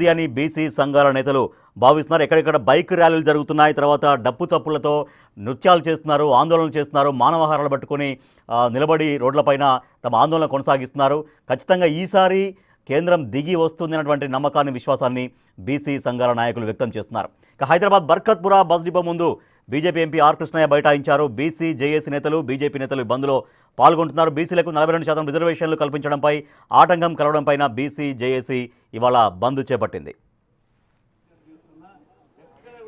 ఉంది అని బీసీ సంఘాల నేతలు భావిస్తున్నారు. ఎక్కడెక్కడ బైక్ ర్యాలీలు జరుగుతున్నాయి, తర్వాత డప్పు చప్పులతో నృత్యాలు చేస్తున్నారు, ఆందోళనలు చేస్తున్నారు, మానవహారాలు పట్టుకొని నిలబడి రోడ్లపైన తమ ఆందోళన కొనసాగిస్తున్నారు. ఖచ్చితంగా ఈసారి కేంద్రం దిగి వస్తుంది అన్నటువంటి నమ్మకాన్ని, విశ్వాసాన్ని బీసీ సంఘాల నాయకులు వ్యక్తం చేస్తున్నారు. ఇక హైదరాబాద్ బర్కత్పురా బస్ డిపో ముందు బీజేపీ ఎంపీ ఆర్ కృష్ణయ్య బైఠాయించారు. బీసీ జేఏసీ నేతలు, బీజేపీ నేతలు బంద్లో పాల్గొంటున్నారు. బీసీలకు 42% రిజర్వేషన్లు కల్పించడంపై ఆటంకం కలవడంపై బీసీ జేఏసీ ఇవాళ బంద్ చేపట్టింది.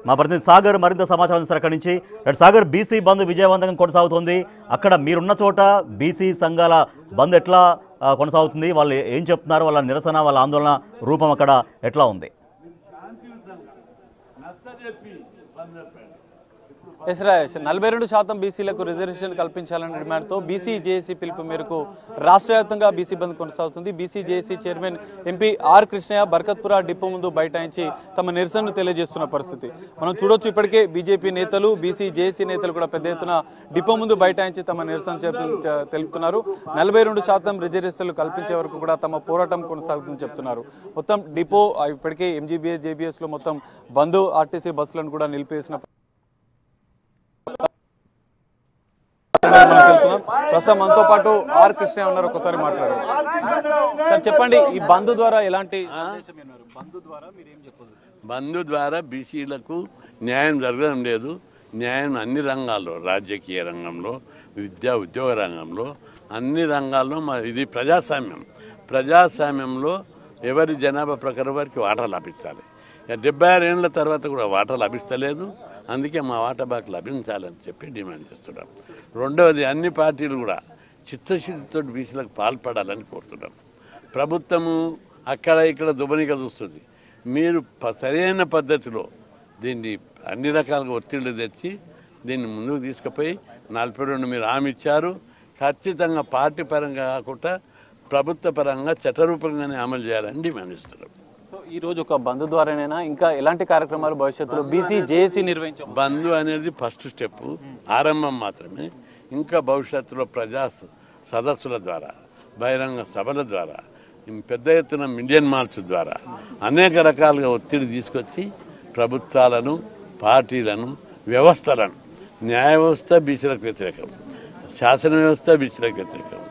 మా ప్రతినిధి సాగర్ మరింత సమాచారం అక్కడి నుంచి. సాగర్, బీసీ బంద్ విజయవంతంగా కొనసాగుతోంది. అక్కడ మీరున్న చోట బీసీ సంఘాల బంద్ ఎట్లా కొనసాగుతుంది? వాళ్ళు ఏం చెప్తున్నారు? వాళ్ళ నిరసన, వాళ్ళ ఆందోళన రూపం అక్కడ ఎట్లా ఉంది? ఎస్ రాజేష్, 42% బీసీలకు రిజర్వేషన్ కల్పించాలనే డిమాండ్తో బీసీ జేఏసీ పిలుపు మేరకు రాష్ట్ర వ్యాప్తంగా బీసీ బంద్ కొనసాగుతుంది. BC JAC chairman MP R Krishnaiah Barkatpura depot ముందు బైఠాయించి తమ నిరసనను తెలియజేస్తున్న పరిస్థితి మనం చూడొచ్చు. ఇప్పటికే బీజేపీ నేతలు, బీసీ జేఏసీ నేతలు కూడా పెద్ద ఎత్తున డిపో ముందు బైఠాయించి తమ నిరసన తెలుపుతున్నారు. 42% రిజర్వేషన్లు కల్పించే వరకు కూడా తమ పోరాటం కొనసాగుతుందని చెప్తున్నారు. మొత్తం డిపో ఇప్పటికే ఎంజీబీఎస్, జేబీఎస్ లో మొత్తం బంద్ ఆర్టీసీ బస్సులను కూడా నిలిపేసిన ప్రస్తుతం మనతో పాటు ఆర్ కృష్ణ ఉన్నారు. ఒకసారి మాట్లాడారు. సార్ చెప్పండి, ఈ బంద్ ద్వారా ఎలాంటి బంద్ ద్వారా బీసీలకు న్యాయం జరగడం లేదు. న్యాయం అన్ని రంగాల్లో, రాజకీయ రంగంలో, విద్యా ఉద్యోగ రంగంలో, అన్ని రంగాల్లో ఇది ప్రజాస్వామ్యం. ప్రజాస్వామ్యంలో ఎవరి జనాభా ప్రకారం వారికి వాటా లభించాలి. 76 ఏళ్ల తర్వాత కూడా వాటా లభిస్తలేదు. అందుకే మా వాటా బాకు లభించాలని చెప్పి డిమాండ్ చేస్తున్నాం. రెండవది, అన్ని పార్టీలు కూడా చిత్తశుద్ధితో బీసీలకు పాల్పడాలని కోరుతున్నాం. ప్రభుత్వము అక్కడ ఇక్కడ దుబనిగా చూస్తుంది. మీరు సరైన పద్ధతిలో దీన్ని అన్ని రకాలుగా ఒత్తిళ్లు తెచ్చి దీన్ని ముందుకు తీసుకుపోయి 42 మీరు హామీ ఇచ్చారు. ఖచ్చితంగా పార్టీ పరంగా కాకుండా ప్రభుత్వ పరంగా చట్టరూపంగానే అమలు చేయాలని డిమాండ్ ఇస్తున్నాం. ఈ రోజు ఒక బంద్ ద్వారానైనా ఇంకా ఎలాంటి కార్యక్రమాలు భవిష్యత్తులో బీసీ జేఏసీ నిర్వహించారు? బంద్ అనేది ఫస్ట్ స్టెప్, ఆరంభం మాత్రమే. ఇంకా భవిష్యత్తులో ప్రజా సదస్సుల ద్వారా, బహిరంగ సభల ద్వారా, పెద్ద ఎత్తున మిలియన్ మార్చ్ ద్వారా అనేక రకాలుగా ఒత్తిడి తీసుకొచ్చి ప్రభుత్వాలను, పార్టీలను, వ్యవస్థలను, న్యాయ వ్యవస్థ బీసీలకు వ్యతిరేకం, శాసన వ్యవస్థ బీసీలకు వ్యతిరేకం,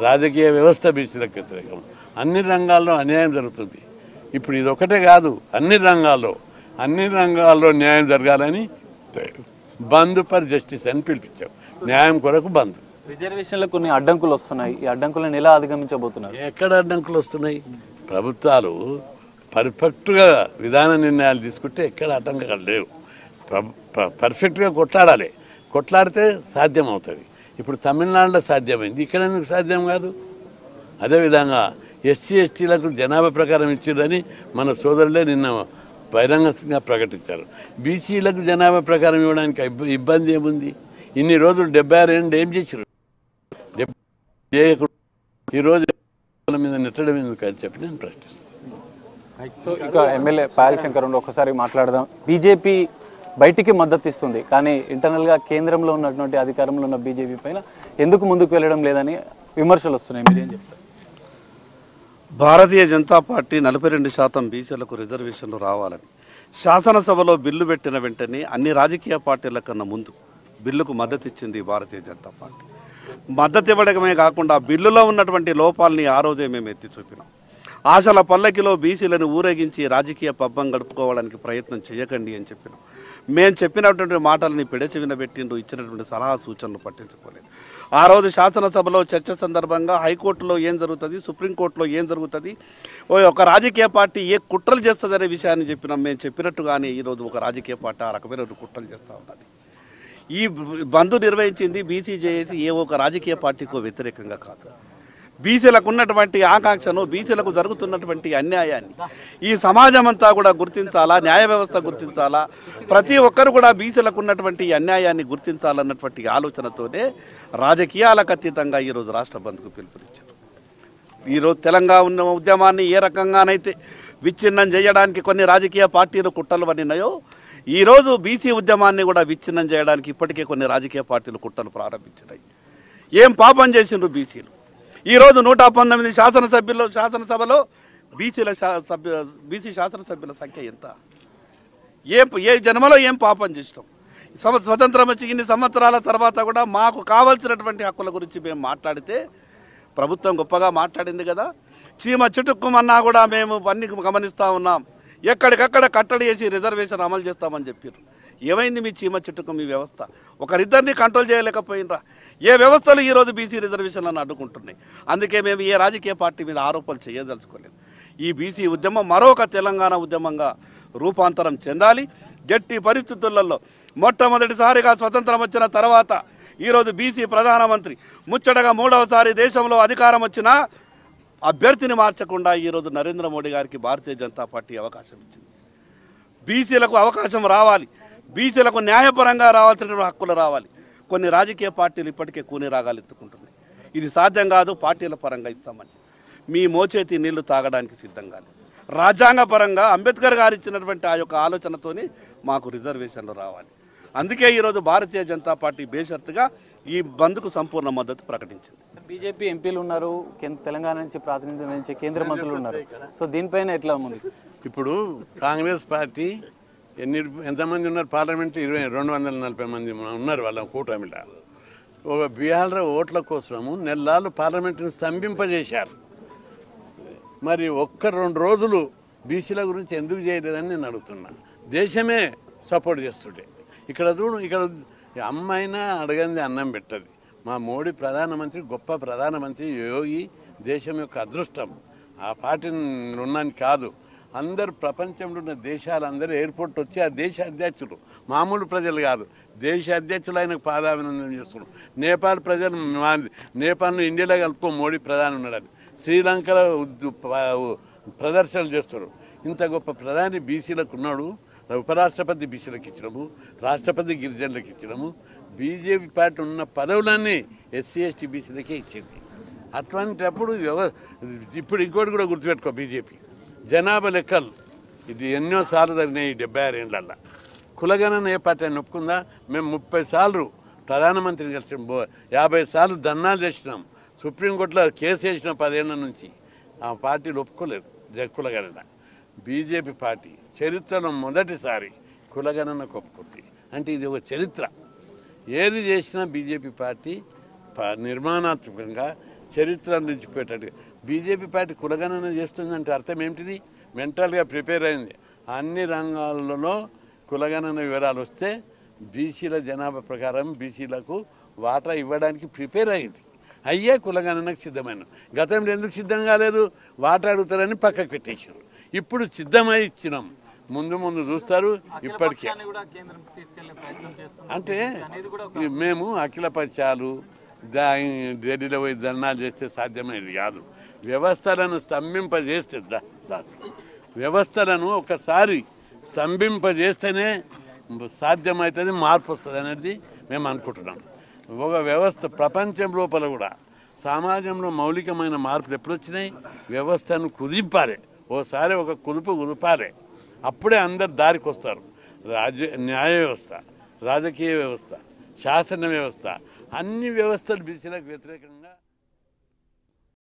రాజకీయ వ్యవస్థ బీసీలకు వ్యతిరేకం. అన్ని రంగాల్లో అన్యాయం జరుగుతుంది. ఇప్పుడు ఇది ఒకటే కాదు, అన్ని రంగాల్లో న్యాయం జరగాలని బంద్ ఫర్ జస్టిస్ అని పిలిపించాం. న్యాయం కొరకు బంద్. రిజర్వేషన్లకు కొన్ని అడ్డంకులు వస్తున్నాయి. ఈ అడ్డంకులను ఎలా అధిగమించబోతున్నారు? ఎక్కడ అడ్డంకులు వస్తున్నాయి? ప్రభుత్వాలు పర్ఫెక్ట్గా విధాన నిర్ణయాలు తీసుకుంటే ఎక్కడ ఆటంకాలు లేవు. పర్ఫెక్ట్గా కొట్లాడాలి. కొట్లాడితే సాధ్యం అవుతుంది. ఇప్పుడు తమిళనాడులో సాధ్యమైంది, ఇక్కడ ఎందుకు సాధ్యం కాదు? అదేవిధంగా ఎస్సీ ఎస్టీలకు జనాభా ప్రకారం ఇచ్చారని మన సోదరులే నిన్న బహిరంగంగా ప్రకటించారు. బీసీలకు జనాభా ప్రకారం ఇవ్వడానికి ఇబ్బంది ఏముంది? ఇన్ని రోజులు 76 ఏళ్ళు ఏం చేశారు? ఈరోజు మీద నెట్టడం ఎందుకు అని చెప్పి నేను ప్రశ్నిస్తాను. సో ఇక ఎమ్మెల్యే పాయల్ శంకర్ ఒకసారి మాట్లాడదాం. బీజేపీ బయటికి మద్దతు ఇస్తుంది, కానీ ఇంటర్నల్గా కేంద్రంలో ఉన్నటువంటి అధికారంలో ఉన్న బీజేపీ పైన ఎందుకు ముందుకు వెళ్ళడం లేదని విమర్శలు వస్తున్నాయి. మీరేం చెప్తారు? భారతీయ జనతా పార్టీ 42% బీసీలకు రిజర్వేషన్లు రావాలని శాసనసభలో బిల్లు పెట్టిన వెంటనే అన్ని రాజకీయ పార్టీల కన్నా ముందు బిల్లుకు మద్దతు ఇచ్చింది భారతీయ జనతా పార్టీ. మద్దతు ఇవ్వడమే కాకుండా బిల్లులో ఉన్నటువంటి లోపాలని ఆ రోజే మేము ఎత్తి చూపినాం. ఆశల పల్లకిలో బీసీలను ఊరేగించి రాజకీయ పబ్బం గడుపుకోవడానికి ప్రయత్నం చేయకండి అని చెప్పినాం. మేము చెప్పినటువంటి మాటలని పెడచెవిన పెట్టిండు, ఇచ్చినటువంటి సలహా సూచనలు పట్టించుకోలేదు. ఆ రోజు శాసనసభలో చర్చ సందర్భంగా హైకోర్టులో ఏం జరుగుతుంది, సుప్రీంకోర్టులో ఏం జరుగుతుంది, ఒక రాజకీయ పార్టీ ఏ కుట్రలు చేస్తుందనే విషయాన్ని చెప్పినాం. మేము చెప్పినట్టుగానే ఈరోజు ఒక రాజకీయ పార్టీ ఆ రకమైన కుట్రలు చేస్తూ ఉన్నది. ఈ బంద్ నిర్వహించింది బీసీ జేఏసీ ఏ ఒక రాజకీయ పార్టీకో వ్యతిరేకంగా కాదు. బీసీలకు ఉన్నటువంటి ఆకాంక్షను, బీసీలకు జరుగుతున్నటువంటి అన్యాయాన్ని ఈ సమాజం అంతా కూడా గుర్తించాలా, న్యాయ వ్యవస్థ గుర్తించాలా, ప్రతి ఒక్కరు కూడా బీసీలకు ఉన్నటువంటి అన్యాయాన్ని గుర్తించాలన్నటువంటి ఆలోచనతోనే రాజకీయాలకు అతీతంగా ఈరోజు రాష్ట్ర బంద్కు పిలుపునిచ్చారు. ఈరోజు తెలంగాణ ఉద్యమాన్ని ఏ రకంగానైతే విచ్ఛిన్నం చేయడానికి కొన్ని రాజకీయ పార్టీలు కుట్రలు పడినాయో, ఈరోజు బీసీ ఉద్యమాన్ని కూడా విచ్ఛిన్నం చేయడానికి ఇప్పటికే కొన్ని రాజకీయ పార్టీలు కుట్రలు ప్రారంభించినాయి. ఏం పాపం చేసిండ్రు బీసీలు? ఈరోజు 119 శాసనసభలో బీసీ శాసనసభ్యుల సంఖ్య ఎంత? ఏ జన్మలో ఏం పాపం చేసినాం? స్వతంత్రం వచ్చి ఇన్ని సంవత్సరాల తర్వాత కూడా మాకు కావాల్సినటువంటి హక్కుల గురించి మేము మాట్లాడితే ప్రభుత్వం గొప్పగా మాట్లాడింది కదా. చీమ చిటుక్కుమన్నా కూడా మేము అన్ని గమనిస్తూ ఉన్నాం, ఎక్కడికక్కడ కట్టడి చేసి రిజర్వేషన్ అమలు చేస్తామని చెప్పారు. ఏమైంది మీ చీమ చిటుకు మీ వ్యవస్థ? ఒకరిద్దరిని కంట్రోల్ చేయలేకపోయినరా? ఏ వ్యవస్థలు ఈరోజు బీసీ రిజర్వేషన్లను అడ్డుకుంటున్నాయి? అందుకే మేము ఏ రాజకీయ పార్టీ మీద ఆరోపణలు చేయదలుచుకోలేదు. ఈ బీసీ ఉద్యమం మరొక తెలంగాణ ఉద్యమంగా రూపాంతరం చెందాలి. గట్టి పరిస్థితులలో మొట్టమొదటిసారిగా స్వతంత్రం వచ్చిన తర్వాత ఈరోజు బీసీ ప్రధానమంత్రి ముచ్చటగా 3వసారి దేశంలో అధికారం వచ్చినా అభ్యర్థిని మార్చకుండా ఈరోజు నరేంద్ర మోడీ గారికి భారతీయ జనతా పార్టీ అవకాశం ఇచ్చింది. బీసీలకు అవకాశం రావాలి, బీసీలకు న్యాయపరంగా రావాల్సిన హక్కులు రావాలి. కొన్ని రాజకీయ పార్టీలు ఇప్పటికే కూని రాగాలు ఎత్తుకుంటున్నాయి. ఇది సాధ్యం కాదు, పార్టీల పరంగా ఇస్తామని. మీ మోచేతి నీళ్లు తాగడానికి సిద్ధంగా లేదు. రాజ్యాంగ పరంగా అంబేద్కర్ గారు ఇచ్చినటువంటి ఆ యొక్క ఆలోచనతోని మాకు రిజర్వేషన్లు రావాలి. అందుకే ఈరోజు భారతీయ జనతా పార్టీ బేషరతుగా ఈ బంద్కు సంపూర్ణ మద్దతు ప్రకటించింది. బీజేపీ ఎంపీలు ఉన్నారు, తెలంగాణ నుంచి ప్రాతినిధ్యం వహించే కేంద్ర మంత్రులు ఉన్నారు. సో దీనిపైన ఎట్లా ఉంది? ఇప్పుడు కాంగ్రెస్ పార్టీ ఎంతమంది ఉన్నారు పార్లమెంట్? 240 మంది ఉన్నారు వాళ్ళ కూటమిలో. ఒక బీహార్లో ఓట్ల కోసము నెలలు పార్లమెంటును స్తంభింపజేశారు. మరి 1-2 రోజులు బీసీల గురించి ఎందుకు చేయలేదని నేను అడుగుతున్నా. దేశమే సపోర్ట్ చేస్తుండే. ఇక్కడ చూడు, ఇక్కడ అమ్మైనా అడగంది అన్నం పెట్టదు. మా మోడీ ప్రధానమంత్రి, గొప్ప ప్రధానమంత్రి, యోగి దేశం యొక్క అదృష్టం. ఆ పార్టీని ఉన్నాను కాదు, అందరు ప్రపంచంలో ఉన్న దేశాలందరూ ఎయిర్పోర్ట్ వచ్చి ఆ దేశ అధ్యక్షులు, మామూలు ప్రజలు కాదు, దేశ అధ్యక్షులు ఆయనకు పాదాభినందన చేస్తున్నారు. నేపాల్ ప్రజలు నేపాల్ను ఇండియాలో కలుపుకో మోడీ ప్రధాని ఉన్నాడని శ్రీలంకలో ప్రదర్శనలు చేస్తారు. ఇంత గొప్ప ప్రధాని బీసీలకు ఉన్నాడు. ఉపరాష్ట్రపతి బీసీలకు ఇచ్చినాము, రాష్ట్రపతి గిరిజనులకు ఇచ్చినాము. బీజేపీ పార్టీ ఉన్న పదవులన్నీ ఎస్సీ ఎస్టీ బీసీలకే ఇచ్చింది. అటువంటిప్పుడు ఇప్పుడు ఇంకోటి కూడా గుర్తుపెట్టుకో, బీజేపీ జనాభా లెక్కలు ఇది ఎన్నోసార్లు జరిగినాయి. 76 ఏళ్ళల్లో కులగణన ఏ పార్టీ అని ఒప్పుకుందా? మేము 30 సార్లు ప్రధానమంత్రిని కలిసినాం, 50 సార్లు ధర్నాలు చేసినాం, సుప్రీంకోర్టులో కేసు వేసిన 10 ఏళ్ల నుంచి. ఆ పార్టీలు ఒప్పుకోలేదు కులగణన. బీజేపీ పార్టీ చరిత్రలో మొదటిసారి కులగణనకు ఒప్పుకుంది. అంటే ఇది ఒక చరిత్ర. ఏది చేసినా బీజేపీ పార్టీ నిర్మాణాత్మకంగా చరిత్ర నిలిచిపోయేటట్టుగా. బీజేపీ పార్టీ కులగణన చేస్తుందంటే అర్థం ఏమిటిది? మెంటల్గా ప్రిపేర్ అయింది. అన్ని రంగాలలో కులగణన వివరాలు వస్తే బీసీల జనాభా ప్రకారం బీసీలకు వాటా ఇవ్వడానికి ప్రిపేర్ అయింది. అయ్యే కులగణనకు సిద్ధమైన. గతంలో ఎందుకు సిద్ధం కాలేదు? వాటా అడుగుతారని పక్కకు పెట్టేశారు. ఇప్పుడు సిద్ధమై ఇచ్చినాం. ముందు ముందు చూస్తారు. ఇప్పటికే అంటే మేము అఖిల పక్షాలు ఢిల్లీలో పోయి ధర్నాలు చేస్తే సాధ్యమైనది కాదు. వ్యవస్థలను స్తంభింపజేస్తే వ్యవస్థలను ఒకసారి స్తంభింపజేస్తేనే సాధ్యమవుతుంది, మార్పు వస్తుంది అనేది మేము అనుకుంటున్నాం. ఒక వ్యవస్థ ప్రపంచం లోపల కూడా సమాజంలో మౌలికమైన మార్పులు ఎప్పుడు వచ్చినాయి? వ్యవస్థను కుదింపాలి, ఓసారి ఒక కుదుపు కుదుపాలి, అప్పుడే అందరు దారికి వస్తారు. న్యాయ వ్యవస్థ, రాజకీయ వ్యవస్థ, శాసన వ్యవస్థ, అన్ని వ్యవస్థలు బీసీలకు వ్యతిరేకంగా